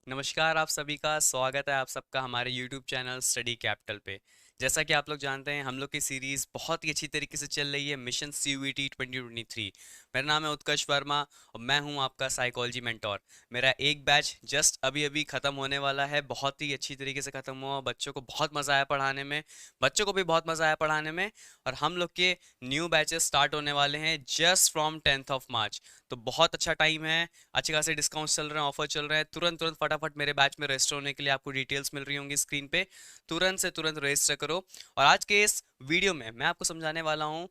नमस्कार आप सभी का स्वागत है आप सबका हमारे YouTube चैनल स्टडी कैपिटल पे। जैसा कि आप लोग जानते हैं हम लोग की सीरीज़ बहुत ही अच्छी तरीके से चल रही है मिशन CUET 2023। मेरा नाम है उत्कर्ष वर्मा और मैं हूं आपका साइकोलॉजी मेंटोर। मेरा एक बैच जस्ट अभी अभी ख़त्म होने वाला है, बहुत ही अच्छी तरीके से ख़त्म हुआ। बच्चों को बहुत मज़ा आया पढ़ाने में, बच्चों को भी बहुत मज़ा आया पढ़ाने में। और हम लोग के न्यू बैचेस स्टार्ट होने वाले हैं जस्ट फ्रॉम 10th मार्च। तो बहुत अच्छा टाइम है, अच्छे खासे डिस्काउंट्स चल रहे हैं, ऑफर चल रहे हैं। तुरंत तुरंत फटाफट मेरे बैच में रजिस्टर होने के लिए आपको डिटेल्स मिल रही होंगी स्क्रीन पे। तुरंत से तुरंत रजिस्टर करो। और आज के इस वीडियो में मैं आपको समझाने वाला हूँ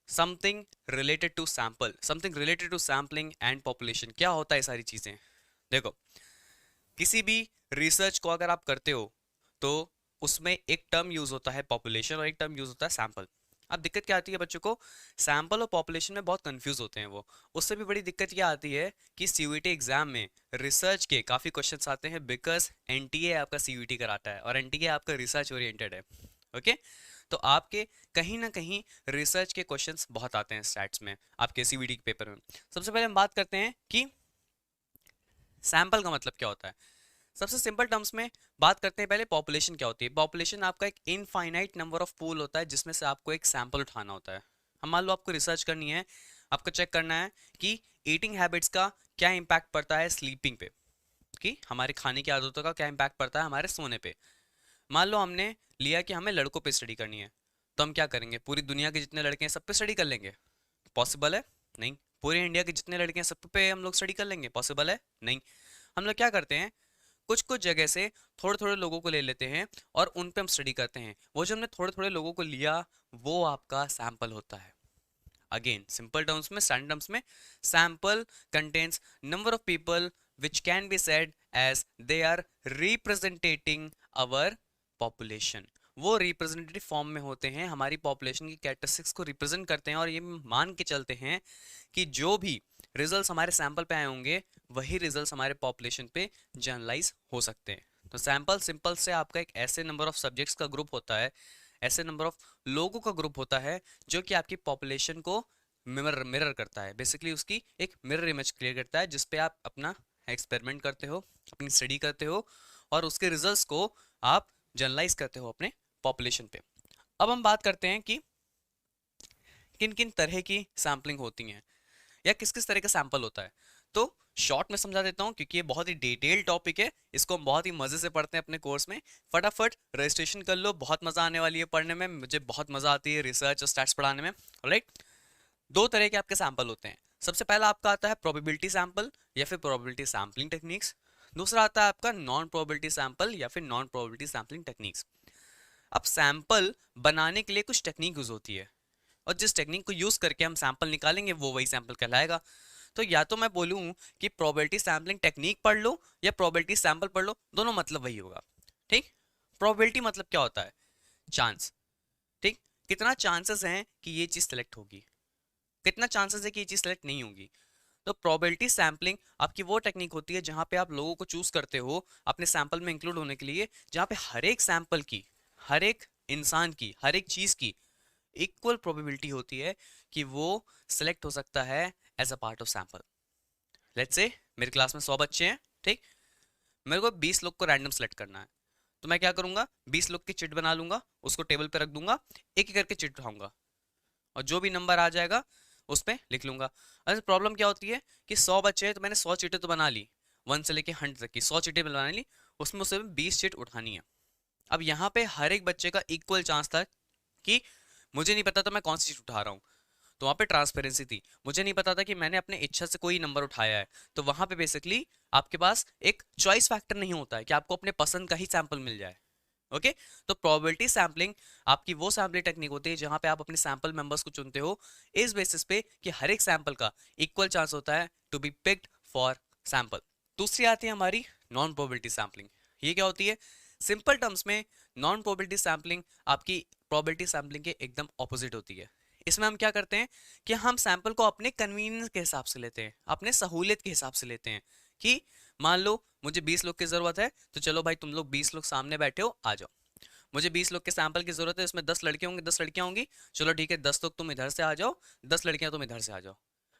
something related to sampling and population. क्या होता है सारी चीज़ें? देखो, किसी भी रिसर्च को अगर आप करते हो तो उसमें एक टर्म यूज होता है पॉपुलेशन और एक टर्म यूज होता है सैंपल। अब दिक्कत क्या आती है बच्चों को, सैंपल और पॉपुलेशन में बहुत कंफ्यूज होते हैं वो। उससे भी बड़ी दिक्कत क्या आती है कि सीयूईटी एग्जाम में रिसर्च के काफ़ी क्वेश्चंस आते हैं, बिकॉज एनटीए आपका सीयूईटी कराता है और एनटीए आपका रिसर्च ओरिएंटेड है। ओके, तो आपके कहीं ना कहीं रिसर्च के क्वेश्चंस बहुत आते हैं स्टैट्स में, आपके सीयूईटी के पेपर में। सबसे पहले हम बात करते हैं कि सैंपल का मतलब क्या होता है। सबसे सिंपल टर्म्स में बात करते हैं पहले, पॉपुलेशन क्या होती है। पॉपुलेशन आपका एक इनफाइनाइट नंबर ऑफ पूल होता है जिसमें से आपको एक सैंपल उठाना होता है। हम मान लो आपको रिसर्च करनी है, आपको चेक करना है कि ईटिंग हैबिट्स का क्या इंपैक्ट पड़ता है स्लीपिंग पे, कि हमारे खाने की आदतों का क्या इंपैक्ट पड़ता है हमारे सोने पे। मान लो हमने लिया कि हमें लड़कों पे स्टडी करनी है, तो हम क्या करेंगे, पूरी दुनिया के जितने लड़के हैं सब पे स्टडी कर लेंगे? पॉसिबल है? नहीं। पूरे इंडिया के जितने लड़के हैं सब पे हम लोग स्टडी कर लेंगे? पॉसिबल है? नहीं। हम लोग क्या करते हैं, कुछ कुछ जगह से थोड़े थोड़े लोगों को ले लेते हैं और उन पे हम स्टडी करते हैं। वो जो हमने थोड़े थोड़े लोगों को लिया वो आपका सैंपल होता है। अगेन सिंपल टर्म्स में, स्टैंडर्ड टर्म्स में, sample contains number of people which can be said as they are representating our population. वो रिप्रेजेंटेटिव फॉर्म में होते हैं, हमारी पॉपुलेशन की कैरेक्टरिस्टिक्स को रिप्रेजेंट करते हैं। और ये मान के चलते हैं कि जो भी रिजल्ट्स हमारे सैंपल पे आए होंगे वही रिजल्ट्स हमारे पॉपुलेशन पे जनरलाइज हो सकते हैं। तो सैंपल सिंपल से आपका एक ऐसे नंबर ऑफ सब्जेक्ट्स का ग्रुप होता है, ऐसे नंबर ऑफ लोगों का ग्रुप होता है जो कि आपकी पॉपुलेशन को मिरर मिरर करता है। बेसिकली उसकी एक मिरर इमेज क्रिएट करता है जिस पे आप अपना एक्सपेरिमेंट करते हो, अपनी स्टडी करते हो और उसके रिजल्ट्स को आप जनरलाइज करते हो अपने पॉपुलेशन पे। अब हम बात करते हैं कि किन किन तरह की सैम्पलिंग होती हैं या किस किस तरह का सैंपल होता है। तो शॉर्ट में समझा देता हूँ क्योंकि ये बहुत ही डिटेल टॉपिक है, इसको हम बहुत ही मजे से पढ़ते हैं अपने कोर्स में। फटाफट रजिस्ट्रेशन कर लो, बहुत मजा आने वाली है पढ़ने में। मुझे बहुत मजा आती है रिसर्च और स्टैट्स पढ़ाने में। राइट, दो तरह के आपके सैंपल होते हैं। सबसे पहला आपका आता है प्रोबेबिलिटी सैंपल या फिर प्रोबेबिलिटी सैम्पलिंग टेक्निक्स। दूसरा आता है आपका नॉन प्रोबेबिलिटी सैंपल या फिर नॉन प्रोबेबिलिटी सैम्पलिंग टेक्निक्स। अब सैंपल बनाने के लिए कुछ टेक्निक यूज होती है और जिस टेक्निक को यूज करके हम सैंपल निकालेंगे वो वही सैंपल कहलाएगा। तो या तो मैं बोलूँ कि प्रोबेबिलिटी सैम्पलिंग टेक्निक पढ़ लो या प्रोबेबिलिटी सैंपल पढ़ लो, दोनों मतलब वही होगा। ठीक, प्रोबेबिलिटी मतलब क्या होता है? चांस। ठीक, कितना चांसेस हैं कि ये चीज सेलेक्ट होगी, कितना चांसेस है कि ये चीज सेलेक्ट नहीं होगी। तो प्रोबेबिलिटी सैम्पलिंग आपकी वो टेक्निक होती है जहां पे आप लोगों को चूज करते हो अपने सैंपल में इंक्लूड होने के लिए, जहां पे हर एक सैंपल की, हर एक इंसान की, हर एक चीज की इक्वल प्रोबेबिलिटी होती है कि वो सिलेक्ट हो सकता है as a part of sample. Let's say मेरी क्लास में 100 बच्चे हैं, ठीक, मेरे को 20 लोग को रैंडम सेलेक्ट करना है। तो मैं क्या करूंगा, 20 लोग की चिट बना लूंगा, उसको टेबल पे रख दूंगा, एक एक करके चिट उठाऊंगा और जो भी नंबर आ जाएगा उस पर लिख लूंगा। अरे प्रॉब्लम क्या होती है कि 100 बच्चे हैं तो मैंने 100 चीटें तो बना ली, 1 से लेके 100 तक की 100 चीटें बना ली, उसमें उससे 20 चीट उठानी है। अब यहाँ पे हर एक बच्चे का इक्वल चांस था कि मुझे नहीं पता था मैं कौन सी चीज उठा रहा हूँ, तो वहाँ पे ट्रांसपेरेंसी थी। मुझे नहीं पता था कि मैंने अपने इच्छा से कोई नंबर उठाया है, तो वहाँ पे बेसिकली आपके पास एक चॉइस फैक्टर नहीं होता है कि आपको अपने पसंद का ही सैंपल मिल जाए। ओके, तो प्रोबेबिलिटी सैम्पलिंग आपकी वो सैम्पलिंग टेक्निक होती है जहां पे आप अपने सैंपल मेंबर्स को चुनते हो इस बेसिस पे कि हर एक सैंपल का इक्वल चांस होता है to be picked for sample. दूसरी आती है हमारी नॉन प्रोबेबिलिटी सैम्पलिंग। ये क्या होती है? सिंपल टर्म्स में नॉन प्रोबेबिलिटी सैम्पलिंग आपकी प्रोबेबिलिटी सैम्पलिंग के एकदम ऑपोजिट होती है। इसमें हम क्या करते हैं कि हम सैंपल को अपने कन्वीनियंस के हिसाब से लेते हैं, अपने सहूलियत के हिसाब से लेते हैं। कि मान लो मुझे 20 लोग की जरूरत है, तो चलो भाई तुम लोग 20 लोग सामने बैठे हो, आ जाओ। मुझे 20 लोग के सैंपल की जरूरत है, इसमें 10 लड़के होंगे 10 लड़कियां होंगी, चलो ठीक है 10 लोग तुम इधर से आ जाओ, 10 लड़कियां तुम इधर से आ जाओ।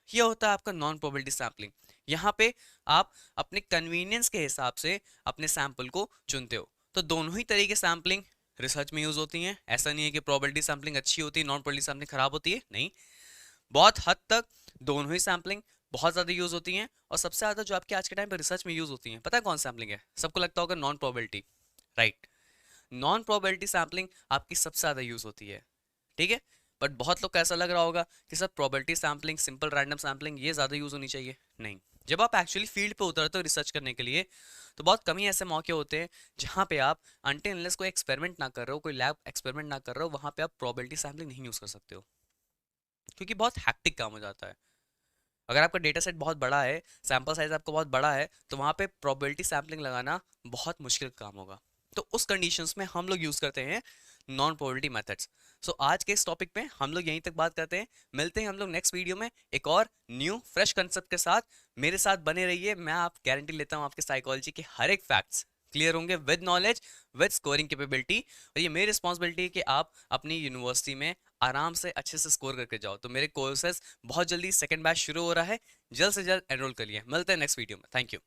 ये होता है आपका नॉन प्रोबेबिलिटी सैम्पलिंग। यहाँ पे आप अपने कन्वीनियंस के हिसाब से अपने सैंपल को चुनते हो। तो दोनों ही तरीके सैम्पलिंग रिसर्च में यूज होती हैं। ऐसा नहीं है कि प्रोबेबिलिटी सैम्पलिंग अच्छी होती है, नॉन प्रोबेबिलिटी सैम्पलिंग खराब होती है, नहीं। बहुत हद तक दोनों ही सैम्पलिंग बहुत ज़्यादा यूज होती हैं। और सबसे ज़्यादा जो आपके आज के टाइम पर रिसर्च में यूज होती हैं, पता है कौन सैम्पलिंग है? सबको लगता होगा non probability, right. Non probability sampling आपकी सबसे ज़्यादा यूज होती है, ठीक है। बट बहुत लोग को ऐसा लग रहा होगा कि sir probability sampling, simple random sampling ये ज़्यादा यूज होनी चाहिए। नहीं, जब आप एक्चुअली फील्ड पे उतरते हो रिसर्च करने के लिए, तो बहुत कम ही ऐसे मौके होते हैं जहाँ पे आप अनटिल अनलेस कोई एक्सपेरिमेंट ना कर रहे हो, कोई लैब एक्सपेरिमेंट ना कर रहे हो, वहाँ पे आप प्रोबेबिलिटी सैम्पलिंग नहीं यूज़ कर सकते हो, क्योंकि बहुत हैक्टिक काम हो जाता है। अगर आपका डेटा सेट बहुत बड़ा है, सैंपल साइज आपका बहुत बड़ा है, तो वहाँ पे प्रोबेबिलिटी सैम्पलिंग लगाना बहुत मुश्किल काम होगा। तो उस कंडीशंस में हम लोग यूज़ करते हैं नॉन प्रोबेबिलिटी मेथड्स। सो आज के इस टॉपिक पे हम लोग यहीं तक बात करते हैं। मिलते हैं हम लोग नेक्स्ट वीडियो में एक और न्यू फ्रेश कंसेप्ट के साथ। मेरे साथ बने रहिए, मैं आप गारंटी लेता हूँ आपके साइकोलॉजी के हर एक फैक्ट्स क्लियर होंगे with knowledge, with scoring capability. और ये मेरी रिस्पॉन्सिबिलिटी है कि आप अपनी यूनिवर्सिटी में आराम से अच्छे से स्कोर करके जाओ। तो मेरे कोर्सेज बहुत जल्दी सेकंड बैच शुरू हो रहा है, जल्द से जल्द एनरोल करिए। मिलते हैं नेक्स्ट वीडियो में। Thank you.